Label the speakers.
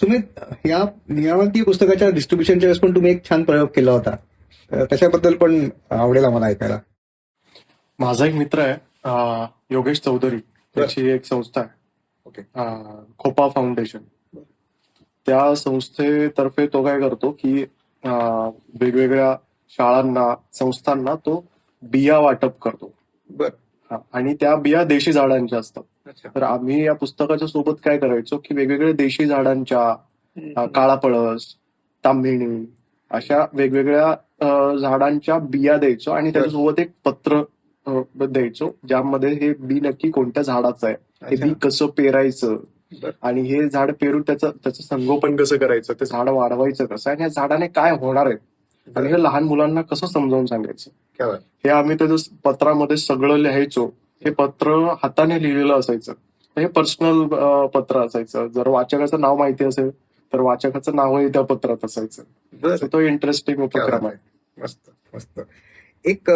Speaker 1: तुम्ही या नियमावली पुस्तकाच्या डिस्ट्रीब्युशनच्या वेळेस पण तुम्ही एक छान प्रयोग केला होता. त्याच्याबद्दल पण आवडेल आम्हाला ऐकायला.
Speaker 2: माझा एक मित्र आहे योगेश चौधरी. त्याची एक संस्था आहे
Speaker 1: ओके.
Speaker 2: खोपा फाउंडेशन. त्या संस्थेतर्फे तो काय करतो की वेगवेगळ्या शाळांना, संस्थांना तो बिया वाटप करतो.
Speaker 1: बर.
Speaker 2: आणि त्या बिया देशी झाडांच्या असतात.
Speaker 1: अच्छा.
Speaker 2: तर आम्ही या पुस्तकाच्या सोबत काय करायचो की वेगवेगळ्या देशी झाडांच्या काळा पळस, तांबिणी अशा वेगवेगळ्या झाडांच्या बिया द्यायचो आणि त्याच्यासोबत एक पत्र द्यायचो ज्यामध्ये हे बी नक्की कोणत्या झाडाचं आहे, हे
Speaker 1: अच्छा.
Speaker 2: बी कसं पेरायचं
Speaker 1: बर.
Speaker 2: आणि हे झाड पेरून त्याचं संगोपन कसं करायचं, ते झाड वाढवायचं कसं आणि या झाडाने काय होणार आहे आणि हे लहान मुलांना कसं समजावून सांगायचं,
Speaker 1: क्या बात.
Speaker 2: हे आम्ही त्याचं पत्रामध्ये सगळं लिहायचो. हे पत्र हाताने लिहिलेलं असायचं. हे पर्सनल पत्र असायचं. जर वाचकाचं नाव माहिती असेल तर वाचकाचं नावही त्या पत्रात असायचं.
Speaker 1: बर.
Speaker 2: So तो इंटरेस्टिंग उपक्रम आहे.
Speaker 1: मस्त मस्त. एक